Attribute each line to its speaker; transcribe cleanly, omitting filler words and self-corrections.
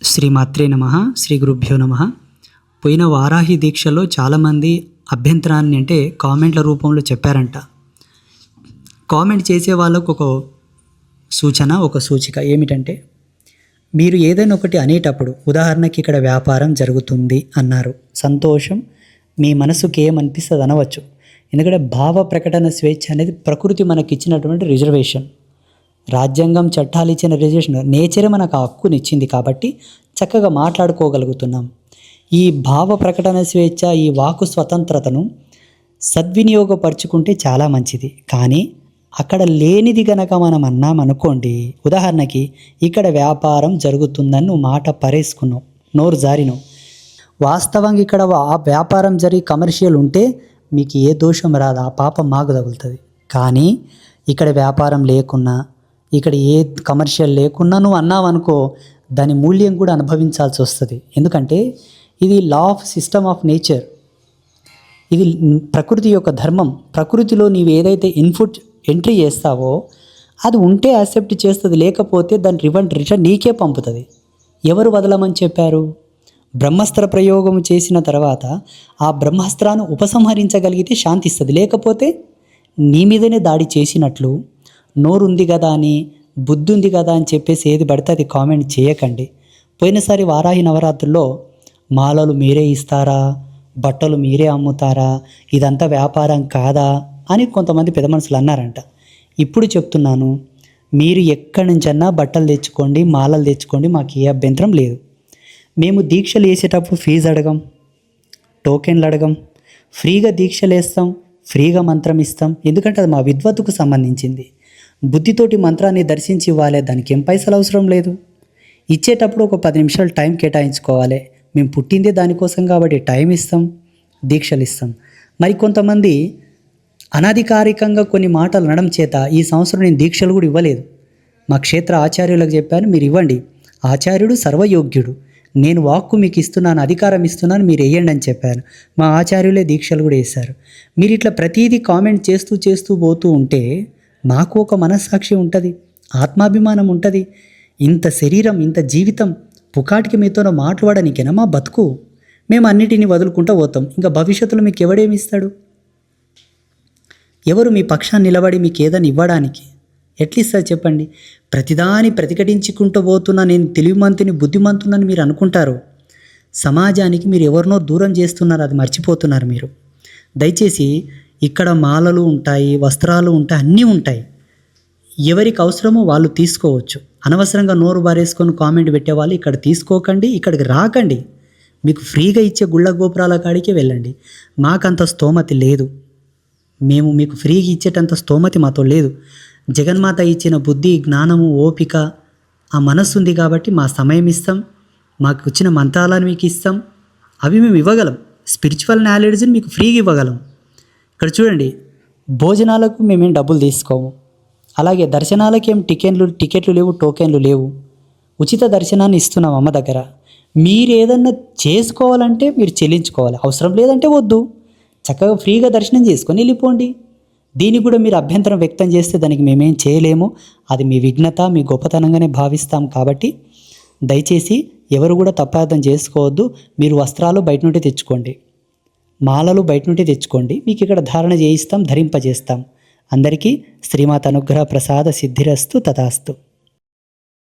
Speaker 1: శ్రీమాత్రే నమః. శ్రీ గురుభ్యో నమః. పోయిన వారాహి దీక్షలో చాలామంది అభ్యంతరాన్ని అంటే కామెంట్ల రూపంలో చెప్పారంట. కామెంట్ చేసే వాళ్ళకు ఒక సూచన, ఒక సూచిక ఏమిటంటే, మీరు ఏదైనా ఒకటి అనేటప్పుడు, ఉదాహరణకి ఇక్కడ వ్యాపారం జరుగుతుంది అన్నారు, సంతోషం, మీ మనసుకి ఏమనిపిస్తుంది అనవచ్చు. ఎందుకంటే భావ ప్రకటన స్వేచ్ఛ అనేది ప్రకృతి మనకి ఇచ్చినటువంటి రిజర్వేషన్. రాజ్యాంగం చట్టాలు ఇచ్చిన రిజర్వేషన్, నేచరే మనకు ఆ హక్కునిచ్చింది కాబట్టి చక్కగా మాట్లాడుకోగలుగుతున్నాం. ఈ భావ ప్రకటన స్వేచ్ఛ, ఈ వాక్కు స్వతంత్రతను సద్వినియోగపరుచుకుంటే చాలా మంచిది. కానీ అక్కడ లేనిది గనక మనం అన్నామనుకోండి, ఉదాహరణకి ఇక్కడ వ్యాపారం జరుగుతుందని నువ్వు మాట పరేసుకున్నావు, నోరు జారినావు. వాస్తవంగా ఇక్కడ ఆ వ్యాపారం జరిగి కమర్షియల్ ఉంటే మీకు ఏ దోషం రాదు, ఆ పాపం మాకు తగులుతుంది. కానీ ఇక్కడ వ్యాపారం లేకున్నా, ఇక్కడ ఏ కమర్షియల్ లేకున్నా నువ్వు అన్నావనుకో, దాని మూల్యం కూడా అనుభవించాల్సి వస్తుంది. ఎందుకంటే ఇది law of system of nature, ఇది ప్రకృతి యొక్క ధర్మం. ప్రకృతిలో నీవు ఏదైతే ఇన్పుట్ ఎంట్రీ చేస్తావో అది ఉంటే యాక్సెప్ట్ చేస్తుంది, లేకపోతే దాని రిటర్న్ నీకే పంపుతుంది. ఎవరు వదలమని చెప్పారు? బ్రహ్మాస్త్ర ప్రయోగం చేసిన తర్వాత ఆ బ్రహ్మాస్త్రాన్ని ఉపసంహరించగలిగితే శాంతిస్తుంది, లేకపోతే నీ మీదనే దాడి చేసినట్లు. నోరుంది కదా అని, బుద్ధి ఉంది కదా అని చెప్పేసి ఏది పడితే అది కామెంట్ చేయకండి. పోయినసారి వారాహి నవరాత్రుల్లో మాలలు మీరే ఇస్తారా, బట్టలు మీరే అమ్ముతారా, ఇదంతా వ్యాపారం కాదా అని కొంతమంది పెద్ద మనుషులు అన్నారంట. ఇప్పుడు చెప్తున్నాను, మీరు ఎక్కడి నుంచన్నా బట్టలు తెచ్చుకోండి, మాలలు తెచ్చుకోండి, మాకు ఏ అభ్యంతరం లేదు. మేము దీక్షలు వేసేటప్పుడు ఫీజు అడగం, టోకెన్లు అడగం, ఫ్రీగా దీక్షలు వేస్తాం, ఫ్రీగా మంత్రం ఇస్తాం. ఎందుకంటే అది మా విద్వత్తుకు సంబంధించింది. బుద్ధితోటి మంత్రాన్ని దర్శించి ఇవ్వాలి, దానికి ఏం పైసలు అవసరం లేదు. ఇచ్చేటప్పుడు ఒక 10 నిమిషాలు టైం కేటాయించుకోవాలి. మేము పుట్టిందే దానికోసం కాబట్టి టైం ఇస్తాం, దీక్షలు ఇస్తాం. మరి కొంతమంది అనధికారికంగా కొన్ని మాటలు అనడం చేత ఈ సంవత్సరం నేను దీక్షలు కూడా ఇవ్వలేదు. మా క్షేత్ర ఆచార్యులకు చెప్పాను, మీరు ఇవ్వండి, ఆచార్యుడు సర్వయోగ్యుడు, నేను వాక్కు మీకు ఇస్తున్నాను, అధికారం ఇస్తున్నాను, మీరు వేయండి అని చెప్పాను. మా ఆచార్యులే దీక్షలు కూడా వేశారు. మీరు ఇట్లా ప్రతీదీ కామెంట్ చేస్తూ పోతూ ఉంటే మాకు ఒక మనస్సాక్షి ఉంటుంది, ఆత్మాభిమానం ఉంటుంది. ఇంత శరీరం, ఇంత జీవితం పుకాటికి మీతో మాట్లాడడానికేనా మా బతుకు? మేము అన్నిటినీ వదులుకుంటూ పోతాం. ఇంకా భవిష్యత్తులో మీకు ఎవడేమి ఇస్తాడు? ఎవరు మీ పక్షాన్ని నిలబడి మీకు ఏదైనా ఇవ్వడానికి? ఎట్లిస్తారు చెప్పండి? ప్రతిదాని ప్రతిఘటించుకుంటూ పోతున్నా, నేను తెలివిమంతుని, బుద్ధిమంతునని మీరు అనుకుంటారు. సమాజానికి మీరు ఎవరినో దూరం చేస్తున్నారు, అది మర్చిపోతున్నారు మీరు. దయచేసి ఇక్కడ మాలలు ఉంటాయి, వస్త్రాలు ఉంటాయి, అన్నీ ఉంటాయి. ఎవరికి అవసరమో వాళ్ళు తీసుకోవచ్చు. అనవసరంగా నోరు బారేసుకొని కామెంట్ పెట్టేవాళ్ళు ఇక్కడ తీసుకోకండి, ఇక్కడికి రాకండి. మీకు ఫ్రీగా ఇచ్చే గుళ్ళ గోపురాల కాడికే వెళ్ళండి. మాకంత స్తోమతి లేదు, మేము మీకు ఫ్రీగా ఇచ్చేటంత స్తోమతి మాతో లేదు. జగన్మాత ఇచ్చిన బుద్ధి, జ్ఞానము, ఓపిక, ఆ మనస్సు ఉంది కాబట్టి మా సమయం ఇస్తాం, మాకు వచ్చిన మంత్రాలను మీకు ఇస్తాం, అవి మేము ఇవ్వగలం. స్పిరిచువల్ నాలెడ్జ్ని మీకు ఫ్రీగా ఇవ్వగలం. ఇక్కడ చూడండి, భోజనాలకు మేమేం డబ్బులు తీసుకోము, అలాగే దర్శనాలకి ఏం టికెట్లు లేవు, టోకెన్లు లేవు. ఉచిత దర్శనాన్ని ఇస్తున్నాం అమ్మ దగ్గర. మీరు ఏదన్నా చేసుకోవాలంటే మీరు చెల్లించుకోవాలి, అవసరం లేదంటే వద్దు. చక్కగా ఫ్రీగా దర్శనం చేసుకొని వెళ్ళిపోండి. దీనికి కూడా మీరు అభ్యంతరం వ్యక్తం చేస్తే దానికి మేమేం చేయలేము, అది మీ విఘ్నత, మీ గొప్పతనంగానే భావిస్తాం. కాబట్టి దయచేసి ఎవరు కూడా తప్పార్థం చేసుకోవద్దు. మీరు వస్త్రాలు బయట నుండి తెచ్చుకోండి, మాలలు బయట నుండి తెచ్చుకోండి, మీకు ఇక్కడ ధారణ చేయిస్తాం, ధరింపజేస్తాం. అందరికీ శ్రీమాత అనుగ్రహ ప్రసాద సిద్ధిరస్తు, తథాస్తు.